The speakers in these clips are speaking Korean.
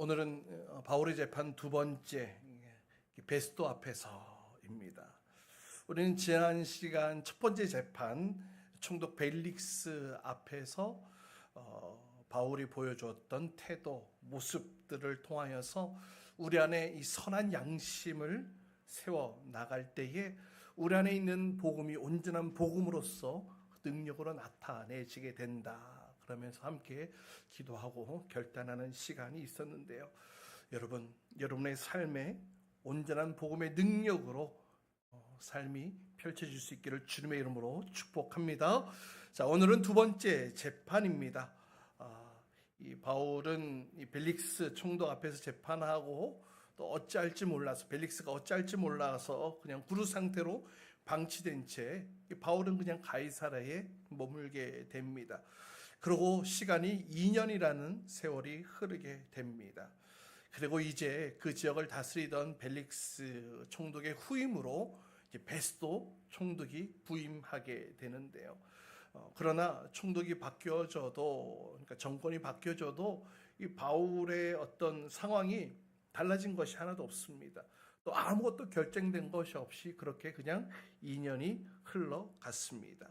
오늘은 바울의 재판 두 번째 베스도 앞에서입니다. 우리는 지난 시간 첫 번째 재판 총독 벨릭스 앞에서 바울이 보여주었던 태도, 모습들을 통하여서 우리 안에 이 선한 양심을 세워 나갈 때에 우리 안에 있는 복음이 온전한 복음으로서 능력으로 나타내지게 된다. 그러면서 함께 기도하고 결단하는 시간이 있었는데요. 여러분의 삶에 온전한 복음의 능력으로 삶이 펼쳐질 수 있기를 주님의 이름으로 축복합니다. 자, 오늘은 두 번째 재판입니다. 이 바울은 이 벨릭스 총독 앞에서 재판하고 또 어찌할지 몰라서 벨릭스가 어찌할지 몰라서 그냥 구루 상태로 방치된 채 바울은 그냥 가이사랴에 머물게 됩니다. 그리고 시간이 2년이라는 세월이 흐르게 됩니다. 그리고 이제 그 지역을 다스리던 벨릭스 총독의 후임으로 이제 베스도 총독이 부임하게 되는데요. 그러나 총독이 바뀌어져도, 그러니까 정권이 바뀌어져도 이 바울의 어떤 상황이 달라진 것이 하나도 없습니다. 또 아무것도 결정된 것이 없이 그렇게 그냥 2년이 흘러갔습니다.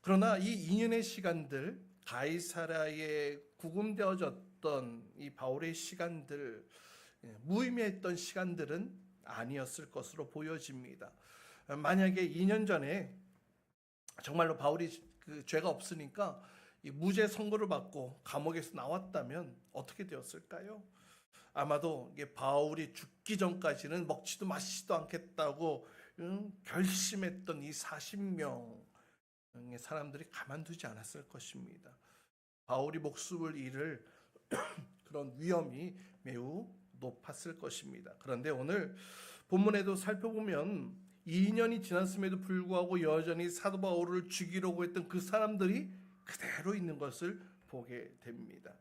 그러나 이 2년의 시간들, 가이사랴에 구금되어졌던 이 바울의 시간들, 무의미했던 시간들은 아니었을 것으로 보여집니다. 만약에 2년 전에 정말로 바울이 그 죄가 없으니까 이 무죄 선고를 받고 감옥에서 나왔다면 어떻게 되었을까요? 아마도 이게 바울이 죽기 전까지는 먹지도 마시지도 않겠다고 결심했던 이 40명의 사람들이 가만두지 않았을 것입니다. 바울이 목숨을 잃을 그런 위험이 매우 높았을 것입니다. 그런데 오늘 본문에도 살펴보면 2년이 지났음에도 불구하고 여전히 사도 바울을 죽이려고 했던 그 사람들이 그대로 있는 것을 보게 됩니다.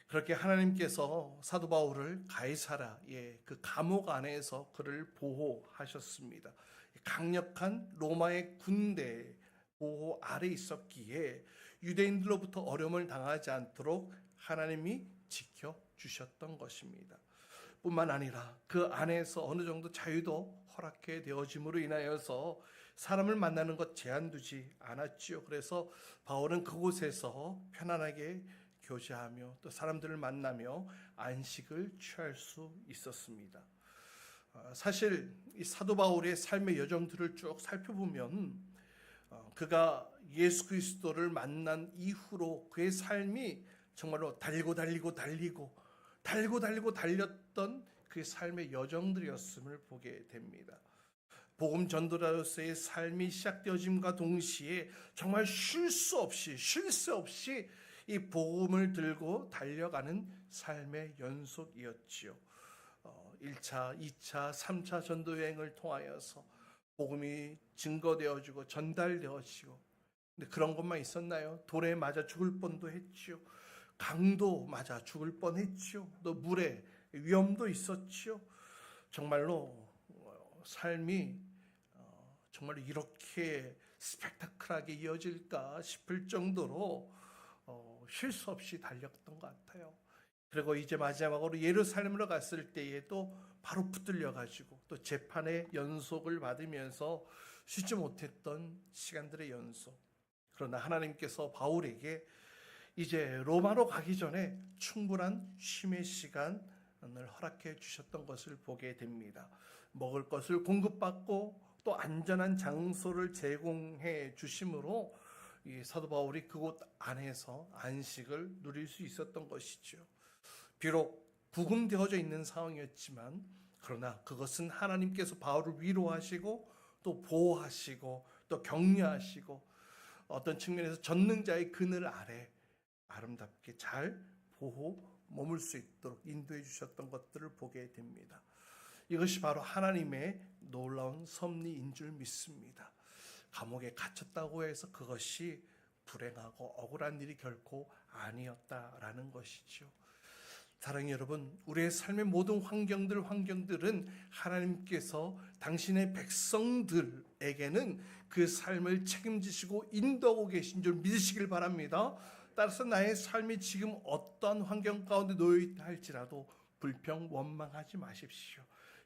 그렇게 하나님께서 사도 바울을 가이사랴의 그 감옥 안에서 그를 보호하셨습니다. 강력한 로마의 군대 보호 아래 있었기에 유대인들로부터 어려움을 당하지 않도록 하나님이 지켜주셨던 것입니다. 뿐만 아니라 그 안에서 어느 정도 자유도 허락해 되어짐으로 인하여서 사람을 만나는 것 제한 두지 않았지요. 그래서 바울은 그곳에서 편안하게 교제하며 또 사람들을 만나며 안식을 취할 수 있었습니다. 사실 이 사도 바울의 삶의 여정들을 쭉 살펴보면 그가 예수 그리스도를 만난 이후로 그의 삶이 정말로 달렸던 그의 삶의 여정들이었음을 보게 됩니다. 복음 전도자로서의 삶이 시작되어짐과 동시에 정말 쉴 새 없이 이 복음을 들고 달려가는 삶의 연속이었지요. 1차, 2차, 3차 전도 여행을 통하여서 복음이 증거되어지고 전달되어지고, 근데 그런 것만 있었나요? 돌에 맞아 죽을 뻔도 했지요. 강도 맞아 죽을 뻔했지요. 또 물에 위험도 있었지요. 정말로 삶이 정말로 이렇게 스펙타클하게 이어질까 싶을 정도로 쉴 수 없이 달렸던 것 같아요. 그리고 이제 마지막으로 예루살렘으로 갔을 때에도 바로 붙들려가지고 또 재판의 연속을 받으면서 쉬지 못했던 시간들의 연속. 그러나 하나님께서 바울에게 이제 로마로 가기 전에 충분한 쉼의 시간을 허락해 주셨던 것을 보게 됩니다. 먹을 것을 공급받고 또 안전한 장소를 제공해 주심으로 이 사도 바울이 그곳 안에서 안식을 누릴 수 있었던 것이죠. 비록 구금되어져 있는 상황이었지만 그러나 그것은 하나님께서 바울을 위로하시고 또 보호하시고 또 격려하시고 어떤 측면에서 전능자의 그늘 아래 아름답게 잘 보호 머물 수 있도록 인도해 주셨던 것들을 보게 됩니다. 이것이 바로 하나님의 놀라운 섭리인 줄 믿습니다. 감옥에 갇혔다고 해서 그것이 불행하고 억울한 일이 결코 아니었다라는 것이죠. 사랑하는 여러분, 우리의 삶의 모든 환경들은 하나님께서 당신의 백성들에게는 그 삶을 책임지시고 인도하고 계신 줄 믿으시길 바랍니다. 따라서 나의 삶이 지금 어떤 환경 가운데 놓여 있다 할지라도 불평 원망하지 마십시오.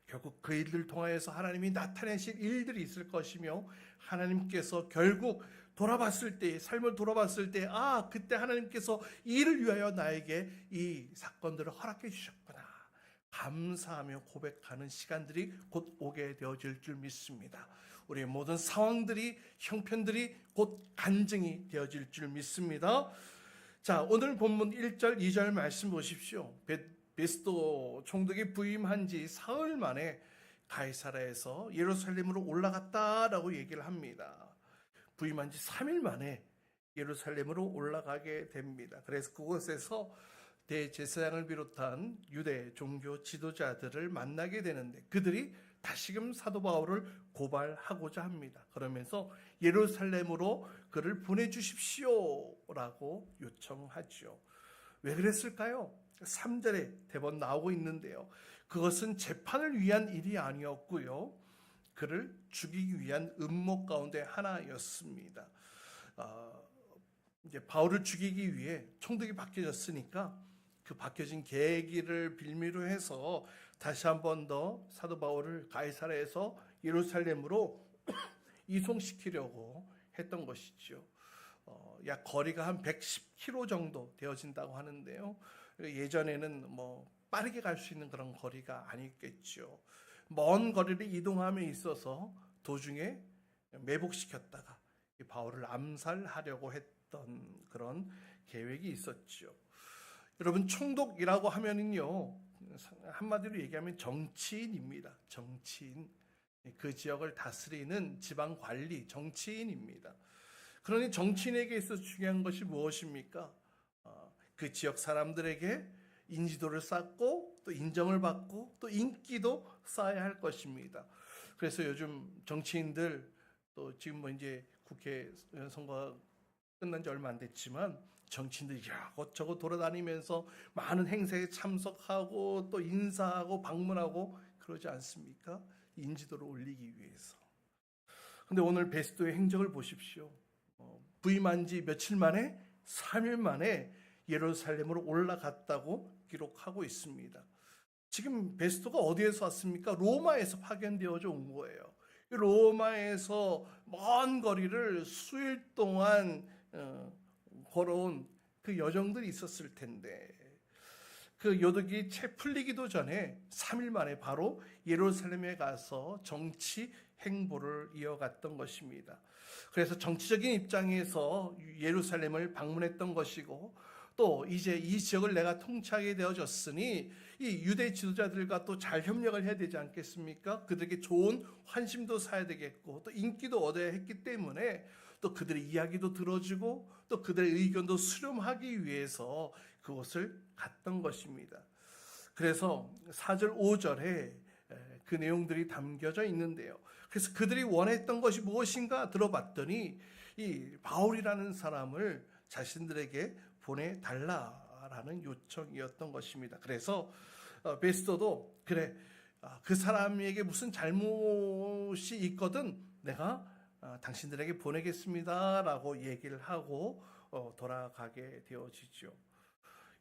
결국 그 일들 통하여서 하나님이 나타내실 일들이 있을 것이며 하나님께서 결국 돌아봤을 때, 삶을 돌아봤을 때, 그때 하나님께서 이를 위하여 나에게 이 사건들을 허락해 주셨구나, 감사하며 고백하는 시간들이 곧 오게 되어질 줄 믿습니다. 우리의 모든 상황들이, 형편들이 곧 간증이 되어질 줄 믿습니다. 자, 오늘 본문 1절, 2절 말씀 보십시오. 베스도 총독이 부임한 지 사흘 만에 가이사라에서 예루살렘으로 올라갔다라고 얘기를 합니다. 부임한 지 3일 만에 예루살렘으로 올라가게 됩니다. 그래서 그곳에서 대제사장을 비롯한 유대 종교 지도자들을 만나게 되는데 그들이 다시금 사도 바울을 고발하고자 합니다. 그러면서 예루살렘으로 그를 보내주십시오라고 요청하죠. 왜 그랬을까요? 3절에 대번 나오고 있는데요. 그것은 재판을 위한 일이 아니었고요, 그를 죽이기 위한 음모 가운데 하나였습니다. 이제 바울을 죽이기 위해 총독이 바뀌어졌으니까 그 바뀌어진 계기를 빌미로 해서 다시 한 번 더 사도 바울을 가이사라에서 예루살렘으로 이송시키려고 했던 것이죠. 약 거리가 한 110km 정도 되어진다고 하는데요. 예전에는 빠르게 갈 수 있는 그런 거리가 아니겠죠. 먼 거리를 이동함에 있어서 도중에 매복시켰다가 바울을 암살하려고 했던 그런 계획이 있었죠. 여러분, 총독이라고 하면은요, 한마디로 얘기하면 정치인입니다. 정치인. 그 지역을 다스리는 지방 관리, 정치인입니다. 그러니 정치인에게 있어서 중요한 것이 무엇입니까? 그 지역 사람들에게 인지도를 쌓고 또 인정을 받고 또 인기도 쌓아야 할 것입니다. 그래서 요즘 정치인들, 또 지금 이제 국회 선거가 끝난 지 얼마 안 됐지만 정치인들이 이것저것 돌아다니면서 많은 행사에 참석하고 또 인사하고 방문하고 그러지 않습니까? 인지도를 올리기 위해서. 근데 오늘 베스도의 행적을 보십시오. 부임한 지 며칠 만에, 3일 만에 예루살렘으로 올라갔다고 기록하고 있습니다. 지금 베스도가 어디에서 왔습니까? 로마에서 파견되어져 온 거예요. 로마에서 먼 거리를 수일 동안 걸어온 그 여정들이 있었을 텐데, 그 요독이 채 풀리기도 전에 3일 만에 바로 예루살렘에 가서 정치 행보를 이어갔던 것입니다. 그래서 정치적인 입장에서 예루살렘을 방문했던 것이고, 또 이제 이 지역을 내가 통치하게 되어졌으니 이 유대 지도자들과 또 잘 협력을 해야 되지 않겠습니까? 그들에게 좋은 환심도 사야 되겠고 또 인기도 얻어야 했기 때문에 또 그들의 이야기도 들어주고 또 그들의 의견도 수렴하기 위해서 그곳을 갔던 것입니다. 그래서 4절 5절에 그 내용들이 담겨져 있는데요. 그래서 그들이 원했던 것이 무엇인가 들어봤더니 이 바울이라는 사람을 자신들에게 보내달라라는 요청이었던 것입니다. 그래서 베스도도 그래, 그 사람에게 무슨 잘못이 있거든 내가 당신들에게 보내겠습니다 라고 얘기를 하고 돌아가게 되어지죠.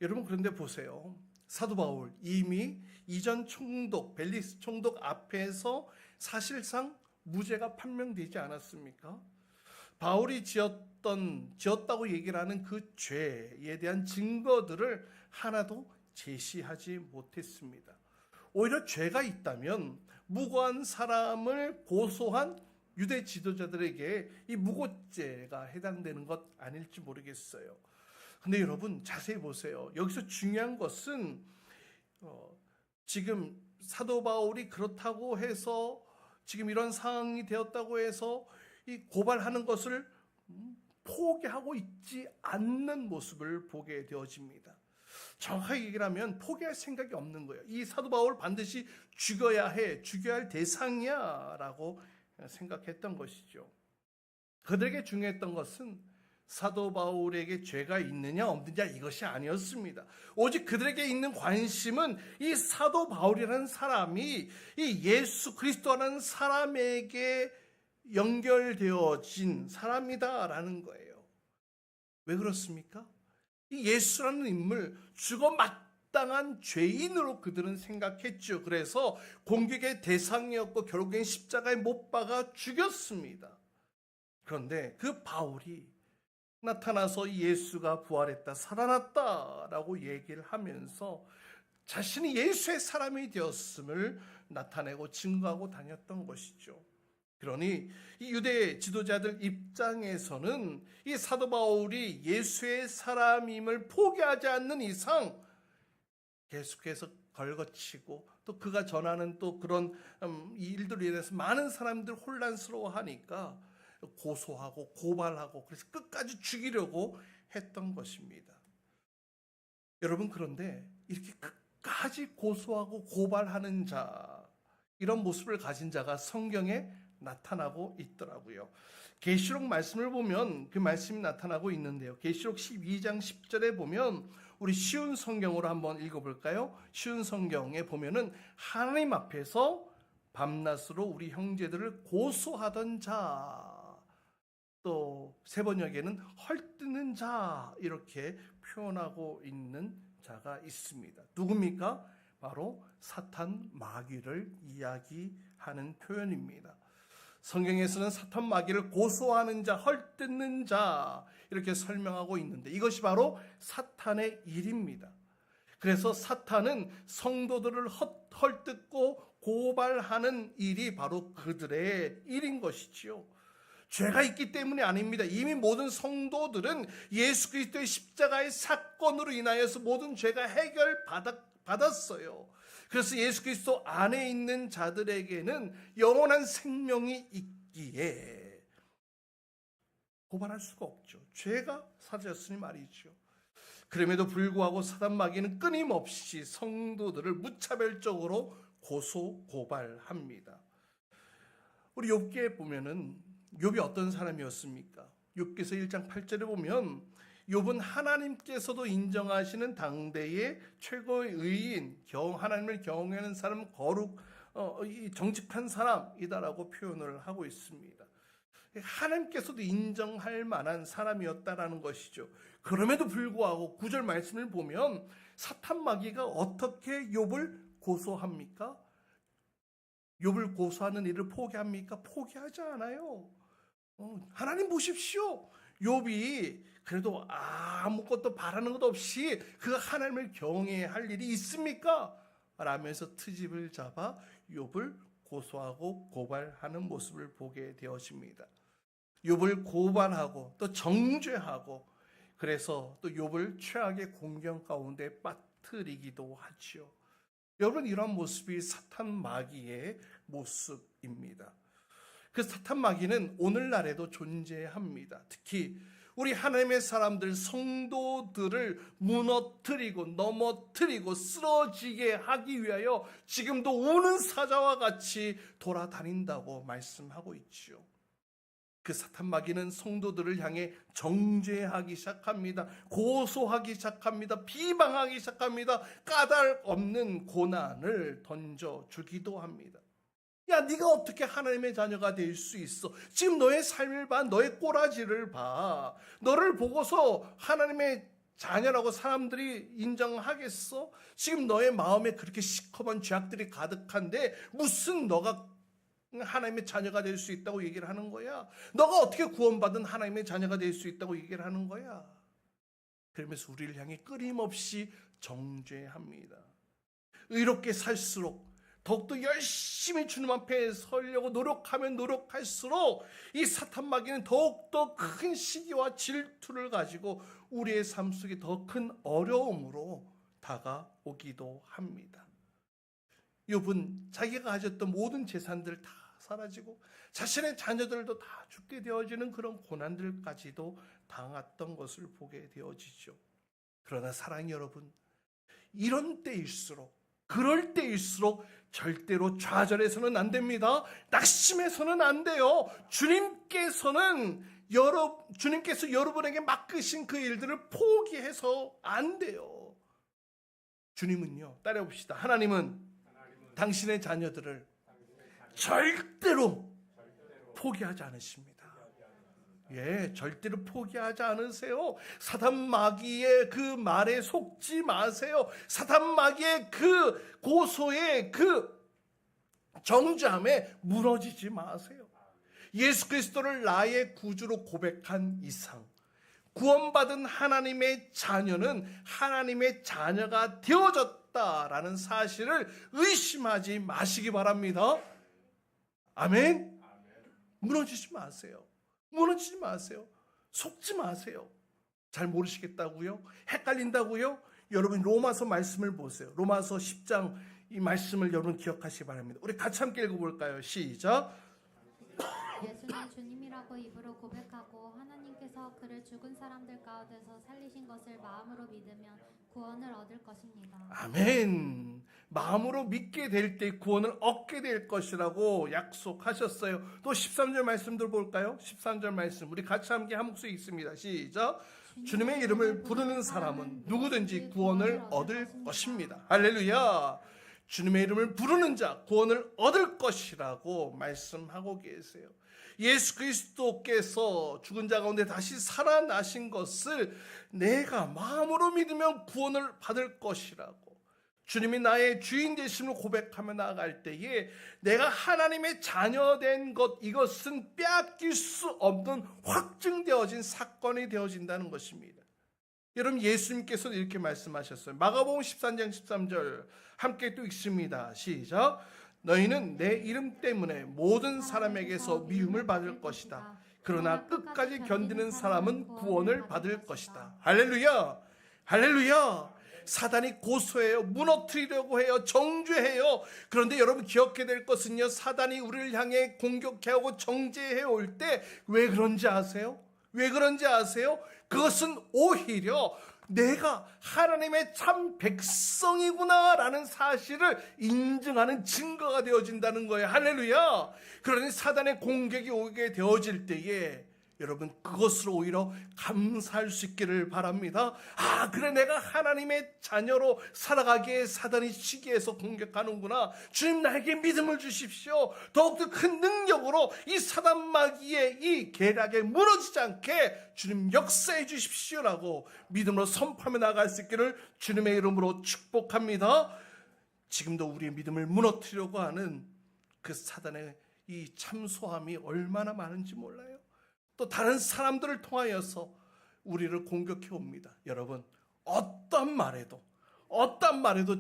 여러분, 그런데 보세요. 사도 바울 이미 이전 총독, 벨리스 총독 앞에서 사실상 무죄가 판명되지 않았습니까? 바울이 지었다고 얘기를 하는 그 죄에 대한 증거들을 하나도 제시하지 못했습니다. 오히려 죄가 있다면 무고한 사람을 고소한 유대 지도자들에게 이 무고죄가 해당되는 것 아닐지 모르겠어요. 근데 여러분, 자세히 보세요. 여기서 중요한 것은 지금 사도 바울이 그렇다고 해서, 지금 이런 상황이 되었다고 해서 이 고발하는 것을 포기하고 있지 않는 모습을 보게 되어집니다. 정확하게 얘기를 하면 포기할 생각이 없는 거예요. 이 사도 바울 반드시 죽여야 할 대상이야 라고 생각했던 것이죠. 그들에게 중요했던 것은 사도 바울에게 죄가 있느냐 없느냐 이것이 아니었습니다. 오직 그들에게 있는 관심은 이 사도 바울이라는 사람이 이 예수 그리스도라는 사람에게 연결되어진 사람이다라는 거예요. 왜 그렇습니까? 이 예수라는 인물 죽어 마땅한 죄인으로 그들은 생각했죠. 그래서 공격의 대상이었고 결국엔 십자가에 못 박아 죽였습니다. 그런데 그 바울이 나타나서 예수가 부활했다, 살아났다라고 얘기를 하면서 자신이 예수의 사람이 되었음을 나타내고 증거하고 다녔던 것이죠. 그러니 이 유대 지도자들 입장에서는 이 사도 바울이 예수의 사람임을 포기하지 않는 이상 계속해서 걸거치고 또 그가 전하는 또 그런 일들로 인해서 많은 사람들 혼란스러워하니까 고소하고 고발하고 그래서 끝까지 죽이려고 했던 것입니다. 여러분, 그런데 이렇게 끝까지 고소하고 고발하는 자, 이런 모습을 가진 자가 성경에 나타나고 있더라고요. 계시록 말씀을 보면 그 말씀이 나타나고 있는데요. 계시록 12장 10절에 보면 우리 쉬운 성경으로 한번 읽어볼까요? 쉬운 성경에 보면은 하나님 앞에서 밤낮으로 우리 형제들을 고소하던 자, 또 세 번역에는 헐뜯는 자, 이렇게 표현하고 있는 자가 있습니다. 누굽니까? 바로 사탄 마귀를 이야기하는 표현입니다. 성경에서는 사탄 마귀를 고소하는 자, 헐뜯는 자, 이렇게 설명하고 있는데 이것이 바로 사탄의 일입니다. 그래서 사탄은 성도들을 헐뜯고 고발하는 일이 바로 그들의 일인 것이지요. 죄가 있기 때문이 아닙니다. 이미 모든 성도들은 예수 그리스도의 십자가의 사건으로 인하여서 모든 죄가 해결받았어요. 그래서 예수 그리스도 안에 있는 자들에게는 영원한 생명이 있기에 고발할 수가 없죠. 죄가 사라졌으니 말이죠. 그럼에도 불구하고 사단 마귀는 끊임없이 성도들을 무차별적으로 고소 고발합니다. 우리 욥기에 보면은 욥이 어떤 사람이었습니까? 욥기서 1장 8절에 보면 욥은 하나님께서도 인정하시는 당대의 최고의 의인, 하나님을 경외하는 사람, 정직한 사람이다라고 표현을 하고 있습니다. 하나님께서도 인정할 만한 사람이었다라는 것이죠. 그럼에도 불구하고 9절 말씀을 보면 사탄 마귀가 어떻게 욥을 고소합니까? 욥을 고소하는 일을 포기합니까? 포기하지 않아요. 하나님 보십시오. 욥이 그래도 아무것도 바라는 것 없이 그 하나님을 경외할 일이 있습니까? 라면서 트집을 잡아 욥을 고소하고 고발하는 모습을 보게 되어집니다. 욥을 고발하고 또 정죄하고 그래서 또 욥을 최악의 공경 가운데 빠뜨리기도 하죠. 여러분, 이런 모습이 사탄 마귀의 모습입니다. 그 사탄 마귀는 오늘날에도 존재합니다. 특히 우리 하나님의 사람들, 성도들을 무너뜨리고 넘어뜨리고 쓰러지게 하기 위하여 지금도 우는 사자와 같이 돌아다닌다고 말씀하고 있죠. 그 사탄 마귀는 성도들을 향해 정죄하기 시작합니다. 고소하기 시작합니다. 비방하기 시작합니다. 까닭 없는 고난을 던져주기도 합니다. 야, 네가 어떻게 하나님의 자녀가 될 수 있어? 지금 너의 삶을 봐, 너의 꼬라지를 봐. 너를 보고서 하나님의 자녀라고 사람들이 인정하겠어? 지금 너의 마음에 그렇게 시커먼 죄악들이 가득한데 무슨 너가 하나님의 자녀가 될 수 있다고 얘기를 하는 거야? 너가 어떻게 구원받은 하나님의 자녀가 될 수 있다고 얘기를 하는 거야? 그러면서 우리를 향해 끊임없이 정죄합니다. 의롭게 살수록 더욱더 열심히 주님 앞에 서려고 노력하면 노력할수록 이 사탄 마귀는 더욱더 큰 시기와 질투를 가지고 우리의 삶 속에 더 큰 어려움으로 다가오기도 합니다. 욥은 자기가 가졌던 모든 재산들 다 사라지고 자신의 자녀들도 다 죽게 되어지는 그런 고난들까지도 당했던 것을 보게 되어지죠. 그러나 사랑이 여러분, 이런 때일수록, 그럴 때일수록 절대로 좌절해서는 안 됩니다. 낙심해서는 안 돼요. 주님께서 여러분에게 맡기신 그 일들을 포기해서 안 돼요. 주님은요, 따라해봅시다. 하나님은 당신의 자녀들을 절대로 포기하지 않으십니다. 예, 절대로 포기하지 않으세요. 사단 마귀의 그 말에 속지 마세요. 사단 마귀의 그 고소의 그 정죄함에 무너지지 마세요. 예수 그리스도를 나의 구주로 고백한 이상 구원받은 하나님의 자녀는 하나님의 자녀가 되어졌다라는 사실을 의심하지 마시기 바랍니다. 아멘. 무너지지 마세요. 무너지지 마세요. 속지 마세요. 잘 모르시겠다고요? 헷갈린다고요? 여러분 로마서 말씀을 보세요. 로마서 10장 이 말씀을 여러분 기억하시기 바랍니다. 우리 같이 함께 읽어볼까요? 시작. 예수는 주님이라고 입으로 고백하고 하나님께서 그를 죽은 사람들 가운데서 살리신 것을 마음으로 믿으면 구원을 얻을 것입니다. 아멘. 마음으로 믿게 될 때 구원을 얻게 될 것이라고 약속하셨어요. 또 13절 말씀들 볼까요? 13절 말씀 우리 같이 함께 한 목소리 있습니다. 시작. 주님의 이름을 부르는 사람은 누구든지 구원을 얻을 것입니다. 할렐루야. 주님의 이름을 부르는 자 구원을 얻을 것이라고 말씀하고 계세요. 예수 그리스도께서 죽은 자 가운데 다시 살아나신 것을 내가 마음으로 믿으면 구원을 받을 것이라고 주님이 나의 주인 되심을 고백하며 나아갈 때에 내가 하나님의 자녀된 것 이것은 빼앗길 수 없는 확증되어진 사건이 되어진다는 것입니다. 여러분 예수님께서도 이렇게 말씀하셨어요. 마가복음 13장 13절 함께 또 읽습니다. 시작. 너희는 내 이름 때문에 모든 사람에게서 미움을 받을 것이다. 그러나 끝까지 견디는 사람은 구원을 받을 것이다. 할렐루야. 할렐루야. 사단이 고소해요. 무너뜨리려고 해요. 정죄해요. 그런데 여러분 기억해야 될 것은요. 사단이 우리를 향해 공격해오고 정죄해올 때 왜 그런지 아세요? 왜 그런지 아세요? 그것은 오히려 내가 하나님의 참 백성이구나 라는 사실을 인증하는 증거가 되어진다는 거예요. 할렐루야. 그러니 사단의 공격이 오게 되어질 때에 여러분 그것으로 오히려 감사할 수 있기를 바랍니다. 아 그래 내가 하나님의 자녀로 살아가기에 사단이 시기해서 공격하는구나. 주님 나에게 믿음을 주십시오. 더욱더 큰 능력으로 이 사단 마귀의 이 계략에 무너지지 않게 주님 역사해 주십시오라고 믿음으로 선포하며 나아갈 수 있기를 주님의 이름으로 축복합니다. 지금도 우리의 믿음을 무너뜨리려고 하는 그 사단의 이 참소함이 얼마나 많은지 몰라요. 또 다른 사람들을 통하여서 우리를 공격해 옵니다. 여러분 어떤 말에도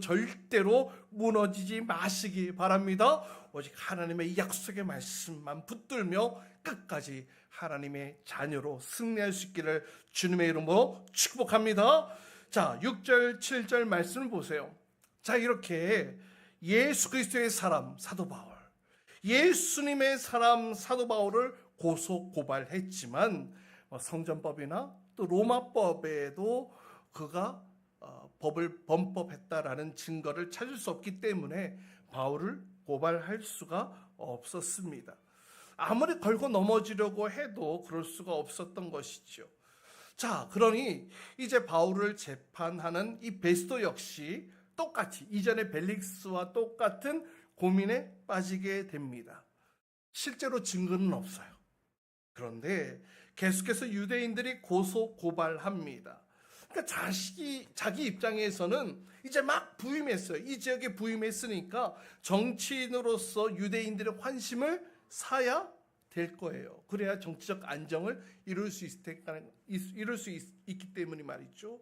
절대로 무너지지 마시기 바랍니다. 오직 하나님의 약속의 말씀만 붙들며 끝까지 하나님의 자녀로 승리할 수 있기를 주님의 이름으로 축복합니다. 자 6절 7절 말씀을 보세요. 자 이렇게 예수 그리스도의 사람 사도 바울 예수님의 사람 사도 바울을 고소 고발했지만 성전법이나 또 로마법에도 그가 법을 범법했다라는 증거를 찾을 수 없기 때문에 바울을 고발할 수가 없었습니다. 아무리 걸고 넘어지려고 해도 그럴 수가 없었던 것이죠. 자, 그러니 이제 바울을 재판하는 이 베스도 역시 똑같이 이전의 벨릭스와 똑같은 고민에 빠지게 됩니다. 실제로 증거는 없어요. 그런데 계속해서 유대인들이 고소 고발합니다. 그러니까 자기 입장에서는 이제 막 부임했어요. 이 지역에 부임했으니까 정치인으로서 유대인들의 환심을 사야 될 거예요. 그래야 정치적 안정을 이룰 수 있기 때문이 말이죠.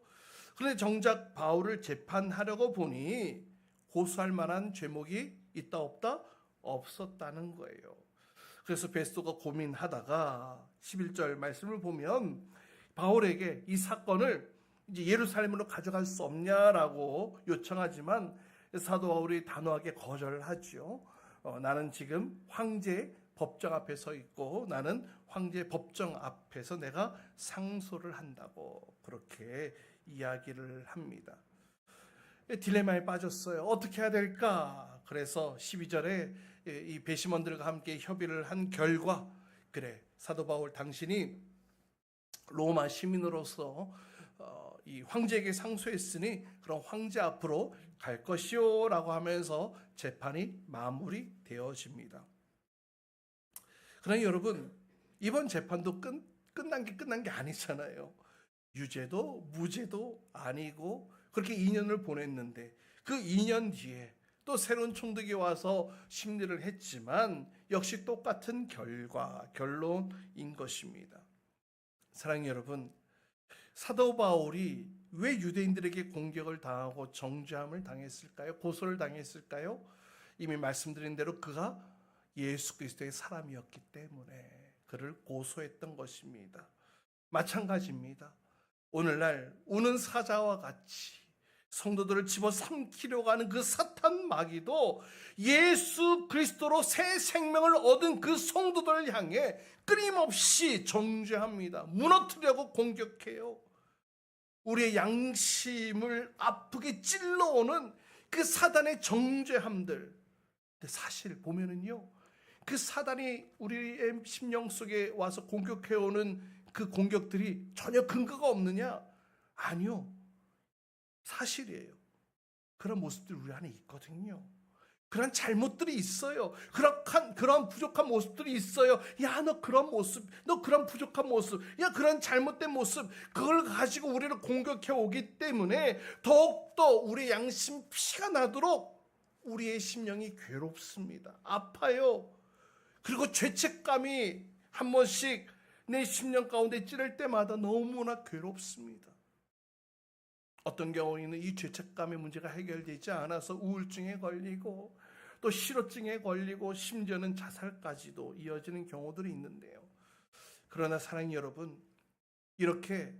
그런데 정작 바울을 재판하려고 보니 고소할 만한 죄목이 있다 없다? 없었다는 거예요. 그래서 베스도가 고민하다가 11절 말씀을 보면 바울에게 이 사건을 이제 예루살렘으로 가져갈 수 없냐라고 요청하지만 사도 바울이 단호하게 거절을 하죠. 나는 지금 황제 법정 앞에 서 있고 나는 황제 법정 앞에서 내가 상소를 한다고 그렇게 이야기를 합니다. 딜레마에 빠졌어요. 어떻게 해야 될까? 그래서 12절에 이 배심원들과 함께 협의를 한 결과 그래 사도 바울 당신이 로마 시민으로서 이 황제에게 상소했으니 그럼 황제 앞으로 갈 것이요 라고 하면서 재판이 마무리되어집니다. 그러나 여러분 이번 재판도 끝난 게 아니잖아요. 유죄도 무죄도 아니고 그렇게 2년을 보냈는데 그 2년 뒤에 또 새로운 총독이 와서 심리를 했지만 역시 똑같은 결론인 것입니다. 사랑하는 여러분, 사도 바울이 왜 유대인들에게 공격을 당하고 정죄함을 당했을까요? 고소를 당했을까요? 이미 말씀드린 대로 그가 예수 그리스도의 사람이었기 때문에 그를 고소했던 것입니다. 마찬가지입니다. 오늘날 우는 사자와 같이 성도들을 집어삼키려고 하는 그 사탄 마귀도 예수 그리스도로 새 생명을 얻은 그 성도들을 향해 끊임없이 정죄합니다. 무너뜨리려고 공격해요. 우리의 양심을 아프게 찔러오는 그 사단의 정죄함들. 근데 사실 보면은요, 그 사단이 우리의 심령 속에 와서 공격해오는 그 공격들이 전혀 근거가 없느냐? 아니요. 사실이에요. 그런 모습들이 우리 안에 있거든요. 그런 잘못들이 있어요. 그런 부족한 모습들이 있어요. 야, 너 그런 모습, 너 그런 부족한 모습, 야, 그런 잘못된 모습, 그걸 가지고 우리를 공격해 오기 때문에 더욱더 우리의 양심 피가 나도록 우리의 심령이 괴롭습니다. 아파요. 그리고 죄책감이 한 번씩 내 심령 가운데 찌를 때마다 너무나 괴롭습니다. 어떤 경우에는 이 죄책감의 문제가 해결되지 않아서 우울증에 걸리고 또 실어증에 걸리고 심지어는 자살까지도 이어지는 경우들이 있는데요. 그러나 사랑하는 여러분, 이렇게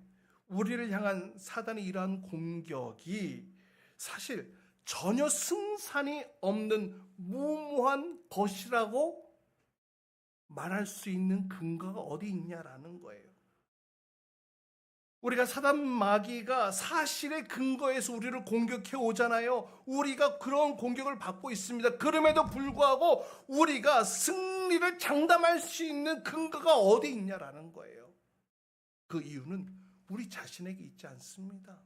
우리를 향한 사단의 이러한 공격이 사실 전혀 승산이 없는 무모한 것이라고 말할 수 있는 근거가 어디 있냐라는 거예요. 우리가 사단 마귀가 사실의 근거에서 우리를 공격해 오잖아요. 우리가 그런 공격을 받고 있습니다. 그럼에도 불구하고 우리가 승리를 장담할 수 있는 근거가 어디 있냐라는 거예요. 그 이유는 우리 자신에게 있지 않습니다.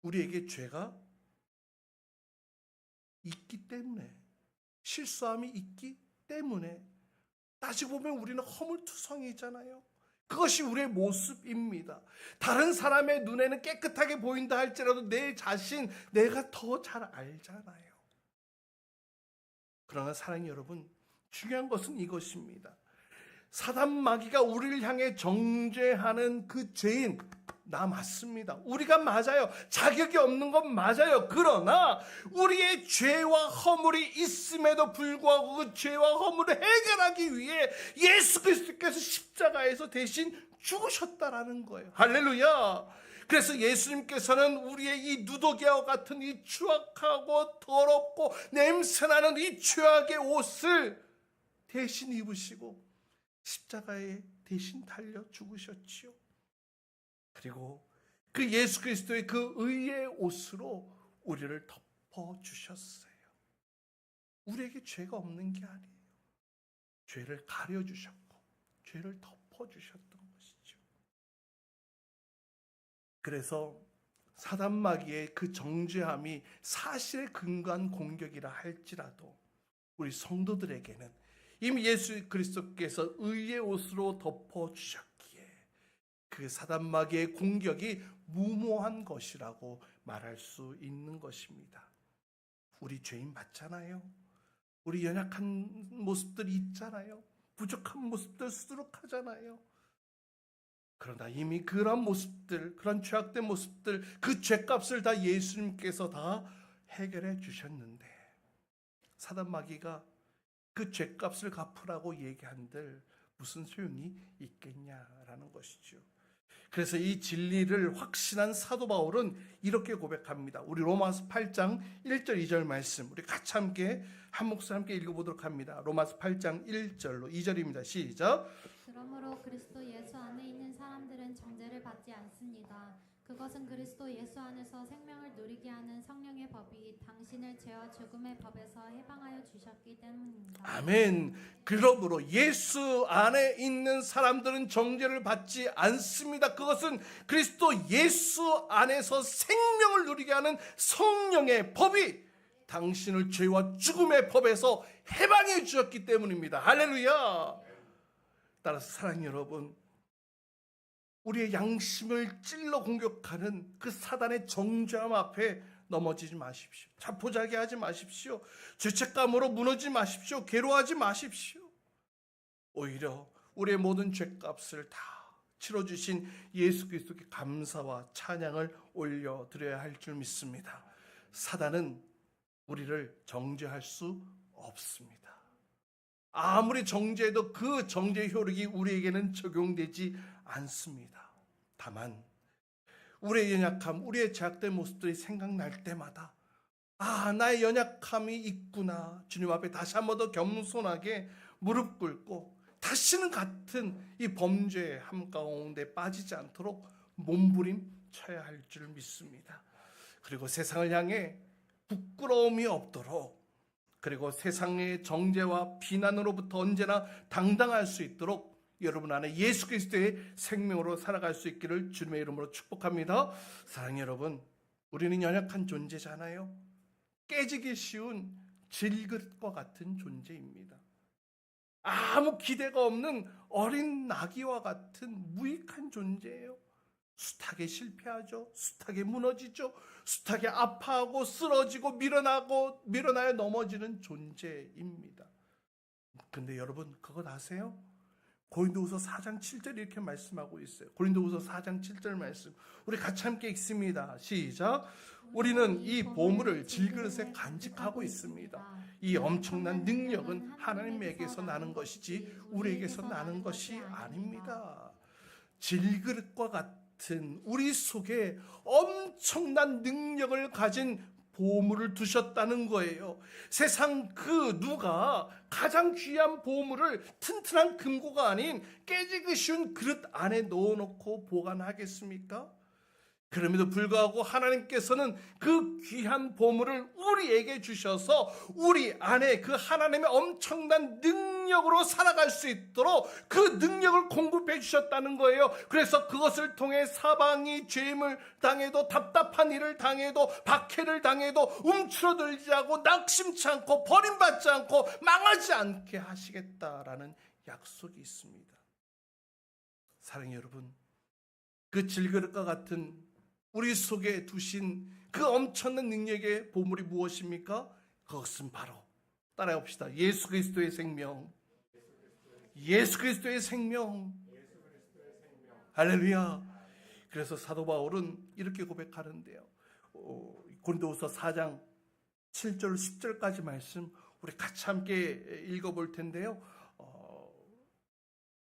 우리에게 죄가 있기 때문에, 실수함이 있기 때문에, 따지고 보면 우리는 허물투성이잖아요. 그것이 우리의 모습입니다. 다른 사람의 눈에는 깨끗하게 보인다 할지라도 내 자신, 내가 더 잘 알잖아요. 그러나 사랑하는 여러분, 중요한 것은 이것입니다. 사단 마귀가 우리를 향해 정죄하는 그 죄인, 나 맞습니다. 우리가 맞아요. 자격이 없는 건 맞아요. 그러나 우리의 죄와 허물이 있음에도 불구하고 그 죄와 허물을 해결하기 위해 예수 그리스도께서 십자가에서 대신 죽으셨다라는 거예요. 할렐루야. 그래서 예수님께서는 우리의 이 누더기와 같은 이 추악하고 더럽고 냄새나는 이 죄악의 옷을 대신 입으시고 십자가에 대신 달려 죽으셨지요. 그리고 그 예수 그리스도의 그 의의 옷으로 우리를 덮어주셨어요. 우리에게 죄가 없는 게 아니에요. 죄를 가려주셨고 죄를 덮어주셨던 것이죠. 그래서 사단 마귀의 그 정죄함이 사실에 근거한 공격이라 할지라도 우리 성도들에게는 이미 예수 그리스도께서 의의 옷으로 덮어주셨고 그 사단 마귀의 공격이 무모한 것이라고 말할 수 있는 것입니다. 우리 죄인 맞잖아요. 우리 연약한 모습들이 있잖아요. 부족한 모습들 수두룩하잖아요. 그러나 이미 그런 모습들, 그런 죄악된 모습들, 그 죄값을 다 예수님께서 다 해결해 주셨는데 사단 마귀가 그 죄값을 갚으라고 얘기한들 무슨 소용이 있겠냐라는 것이죠. 그래서 이 진리를 확신한 사도 바울은 이렇게 고백합니다. 우리 로마서 8장 1절 2절 말씀 우리 같이 함께 한 목소리 함께 읽어보도록 합니다. 로마서 8장 1절로 2절입니다. 시작. 그러므로 그리스도 예수 안에 있는 사람들은 정죄를 받지 않습니다. 그것은 그리스도 예수 안에서 생명을 누리게 하는 성령의 법이 당신을 죄와 죽음의 법에서 해방하여 주셨기 때문입니다. 아멘. 그러므로 예수 안에 있는 사람들은 정죄를 받지 않습니다. 그것은 그리스도 예수 안에서 생명을 누리게 하는 성령의 법이 당신을 죄와 죽음의 법에서 해방해 주셨기 때문입니다. 할렐루야. 따라서 사랑하는 여러분, 우리의 양심을 찔러 공격하는 그 사단의 정죄함 앞에 넘어지지 마십시오. 자포자기하지 마십시오. 죄책감으로 무너지지 마십시오. 괴로워하지 마십시오. 오히려 우리의 모든 죄값을 다 치러주신 예수 그리스도께 감사와 찬양을 올려드려야 할 줄 믿습니다. 사단은 우리를 정죄할 수 없습니다. 아무리 정죄해도 그 정죄의 효력이 우리에게는 적용되지 않습니다. 다만 우리의 연약함, 우리의 제약된 모습들이 생각날 때마다 나의 연약함이 있구나. 주님 앞에 다시 한 번 더 겸손하게 무릎 꿇고 다시는 같은 이 범죄의 함가운데 빠지지 않도록 몸부림쳐야 할 줄 믿습니다. 그리고 세상을 향해 부끄러움이 없도록, 그리고 세상의 정죄와 비난으로부터 언제나 당당할 수 있도록 여러분 안에 예수 그리스도의 생명으로 살아갈 수 있기를 주님의 이름으로 축복합니다. 사랑하는 여러분, 우리는 연약한 존재잖아요. 깨지기 쉬운 질그릇과 같은 존재입니다. 아무 기대가 없는 어린 나귀와 같은 무익한 존재예요. 숱하게 실패하죠. 숱하게 무너지죠. 숱하게 아파하고 쓰러지고 밀어나야 넘어지는 존재입니다. 근데 여러분 그것 아세요? 고린도후서 4장 7절 이렇게 말씀하고 있어요. 고린도후서 4장 7절 말씀 우리 같이 함께 읽습니다. 시작. 우리는 이 보물을 질그릇에 간직하고 있습니다. 이 엄청난 능력은 하나님에게서 나는 것이지 우리에게서 나는 것이 아닙니다. 질그릇과 같은 우리 속에 엄청난 능력을 가진 보물을 두셨다는 거예요. 세상 그 누가 가장 귀한 보물을 튼튼한 금고가 아닌 깨지기 쉬운 그릇 안에 넣어놓고 보관하겠습니까? 그럼에도 불구하고 하나님께서는 그 귀한 보물을 우리에게 주셔서 우리 안에 그 하나님의 엄청난 능력으로 살아갈 수 있도록 그 능력을 공급해 주셨다는 거예요. 그래서 그것을 통해 사방이 죄임을 당해도 답답한 일을 당해도 박해를 당해도 움츠러들지 않고 낙심치 않고 버림받지 않고 망하지 않게 하시겠다라는 약속이 있습니다. 사랑하는 여러분, 그 질그릇과 같은 우리 속에 두신 그 엄청난 능력의 보물이 무엇입니까? 그것은 바로 따라해 봅시다. 예수 그리스도의 생명. 예수 그리스도의 생명. 할렐루야. 그래서 사도 바울은 이렇게 고백하는데요. 고린도후서 4장 7절 10절까지 말씀 우리 같이 함께 읽어볼 텐데요.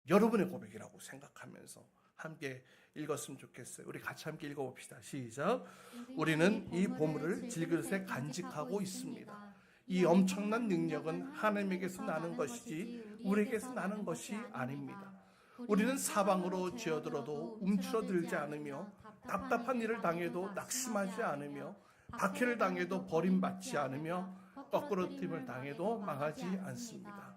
여러분의 고백이라고 생각하면서 함께 읽었으면 좋겠어요. 우리 같이 함께 읽어봅시다. 시작. 우리는 이 보물을 질그릇에 간직하고 있습니다. 이 엄청난 능력은 하나님에게서 나는 것이지 우리에게서 나는 것이 아닙니다. 우리는 사방으로 쥐어들어도 움츠러들지 않으며 답답한 일을 당해도 낙심하지 않으며 박해를 당해도 버림받지 않으며 거꾸러짐을 당해도 망하지 않습니다.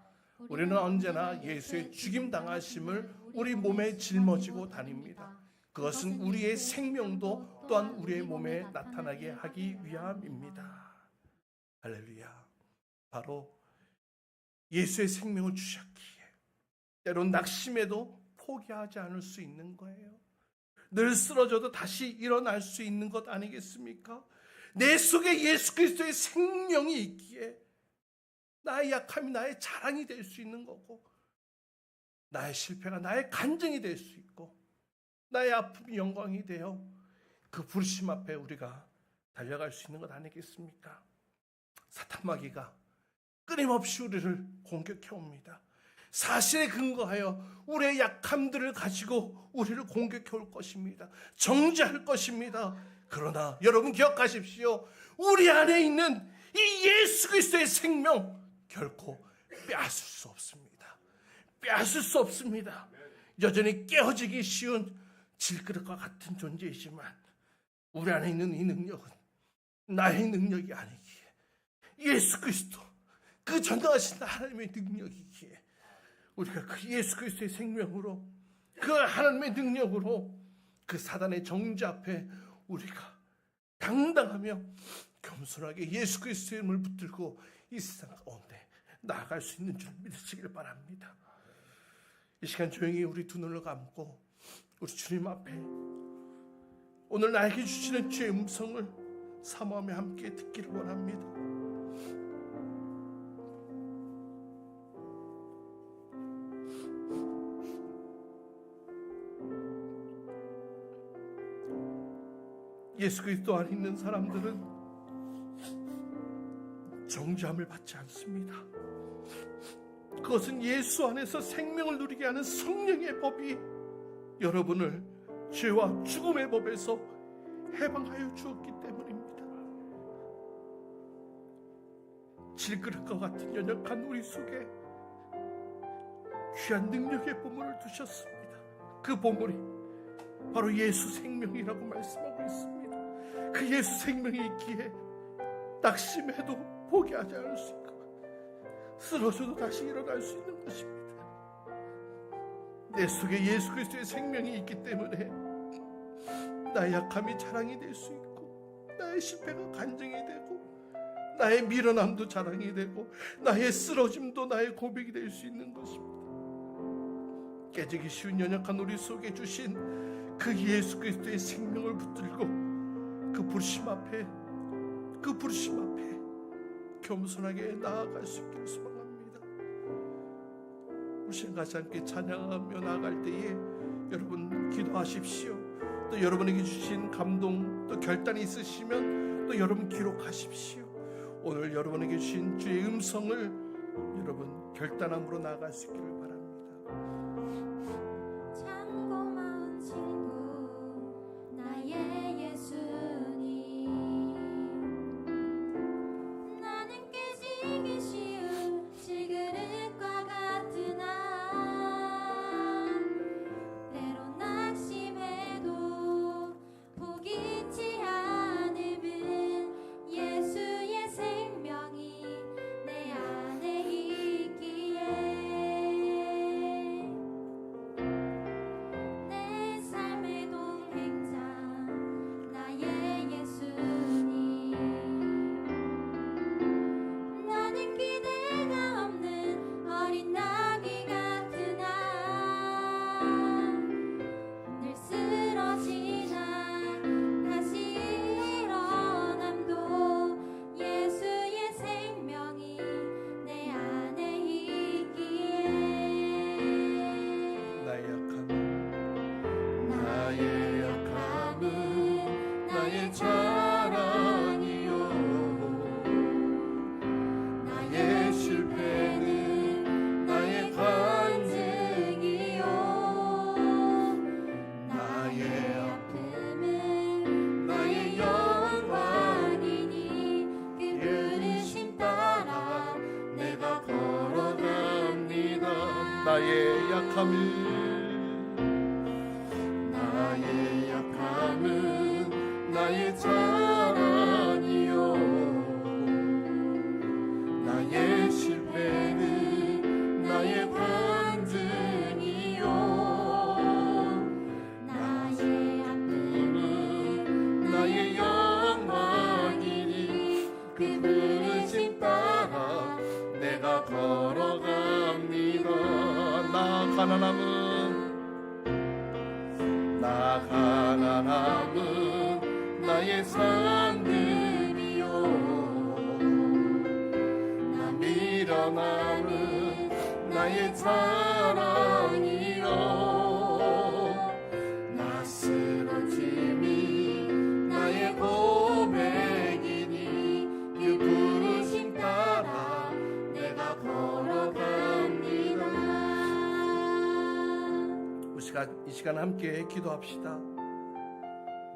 우리는 언제나 예수의 죽임당하심을 우리 몸에 짊어지고 다닙니다. 그것은 우리의 생명도 또한 우리의 몸에 나타나게 하기 위함입니다. 할렐루야. 바로 예수의 생명을 주셨기에 때론 낙심해도 포기하지 않을 수 있는 거예요. 늘 쓰러져도 다시 일어날 수 있는 것 아니겠습니까? 내 속에 예수 그리스도의 생명이 있기에 나의 약함이 나의 자랑이 될 수 있는 거고, 나의 실패가 나의 간증이 될 수 있고, 나의 아픔이 영광이 되어 그 부르심 앞에 우리가 달려갈 수 있는 것 아니겠습니까? 사탄마귀가 끊임없이 우리를 공격해 옵니다. 사실에 근거하여 우리의 약함들을 가지고 우리를 공격해 올 것입니다. 정죄할 것입니다. 그러나 여러분 기억하십시오. 우리 안에 있는 이 예수 그리스도의 생명 결코 빼앗을 수 없습니다. 빼앗을 수 없습니다. 여전히 깨어지기 쉬운 질그릇과 같은 존재이지만 우리 안에 있는 이 능력은 나의 능력이 아니기에 예수 그리스도 그 전능하신 하나님의 능력이기에 우리가 그 예수 그리스도의 생명으로 그 하나님의 능력으로 그 사단의 정죄 앞에 우리가 당당하며 겸손하게 예수 그리스도의 이름을 붙들고 이 세상 가운데 나아갈 수 있는 줄 믿으시길 바랍니다. 이 시간 조용히 우리 두 눈을 감고 우리 주님 앞에 오늘 나에게 주시는 주의 음성을 사모하며 함께 듣기를 원합니다. 예수 그리스도 안에 있는 사람들은 정죄함을 받지 않습니다. 그것은 예수 안에서 생명을 누리게 하는 성령의 법이 여러분을 죄와 죽음의 법에서 해방하여 주었기 때문입니다. 질그릇과 같은 연약한 우리 속에 귀한 능력의 보물을 두셨습니다. 그 보물이 바로 예수 생명이라고 말씀하고 있습니다. 그 예수 생명이 있기에 낙심해도 포기하지 않을 수 있고 쓰러져도 다시 일어날 수 있는 것입니다. 내 속에 예수 그리스도의 생명이 있기 때문에 나의 약함이 자랑이 될 수 있고 나의 실패가 간증이 되고 나의 미련함도 자랑이 되고 나의 쓰러짐도 나의 고백이 될 수 있는 것입니다. 깨지기 쉬운 연약한 우리 속에 주신 그 예수 그리스도의 생명을 붙들고 그 부르심 앞에 겸손하게 나아갈 수 있기를 소망합니다. 우리 시간 같이 함께 찬양하며 나아갈 때에 여러분 기도하십시오. 또 여러분에게 주신 감동 또 결단이 있으시면 또 여러분 기록하십시오. 오늘 여러분에게 주신 주의 음성을 여러분 결단함으로 나아갈 수 있기를 바랍니다. 참 고마운 친구 나의 예수님, 나는 깨지기 쉬운 질그릇과 같은 때론 낙심해도 포기치 않음은 예수의 생명이 내 안에 있기에 내 삶의 동행자 나의 예수님, 나는 기대가 없는 어린 나귀 같은 늘 쓰러지나 다시 일어남도 예수의 생명이 내 안에 있기에 나의 약함은 나의 자랑이요 나의 실패는 나의 간증이요 나의 아픔은 나의 영광이니 그 부르심 따라 내가 걸어갑니다. 나의 약함은 나의 자랑이요 나의 실패는 나의 간증이요 나의 아픔은 나의 영광이니 그 부르심 따라 내가 걸어갑니다. 나 가난함은 나의 상급이요 나 미련함은 나의 자랑이요 나 쓰러짐이 나의 고백이니 그 부르심 따라 내가 걸어갑니다. 이 시간 함께 기도합시다.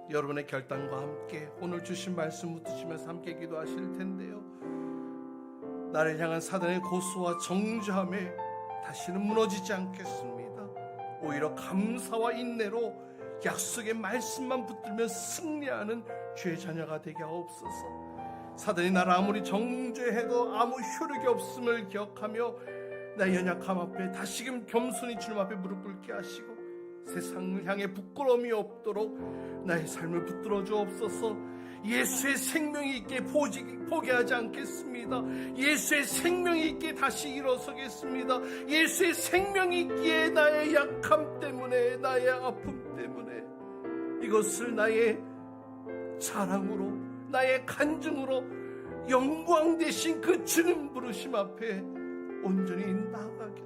여러분의 결단과 함께 오늘 주신 말씀 묻으시면서 함께 기도하실 텐데요. 나를 향한 사단의 고소와 정죄함에 다시는 무너지지 않겠습니다. 오히려 감사와 인내로 약속의 말씀만 붙들며 승리하는 죄의 자녀가 되게 하옵소서. 사단이 나를 아무리 정죄해도 아무 효력이 없음을 기억하며 나의 연약함 앞에 다시금 겸손히 주님 앞에 무릎 꿇게 하시고 세상을 향해 부끄러움이 없도록 나의 삶을 붙들어 주옵소서. 예수의 생명이 있게 포기하지 않겠습니다. 예수의 생명이 있게 다시 일어서겠습니다. 예수의 생명이 있기에 나의 약함 때문에, 나의 아픔 때문에 이것을 나의 자랑으로, 나의 간증으로 영광 되신 그 주님 부르심 앞에 온전히 나아가게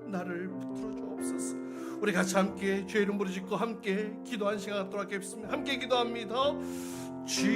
나를 붙들어 주옵소서. 우리 같이 함께 주의 이름 부르짖고 함께 기도한 시간 갖도록 하겠습니다. 함께 기도합니다. 주여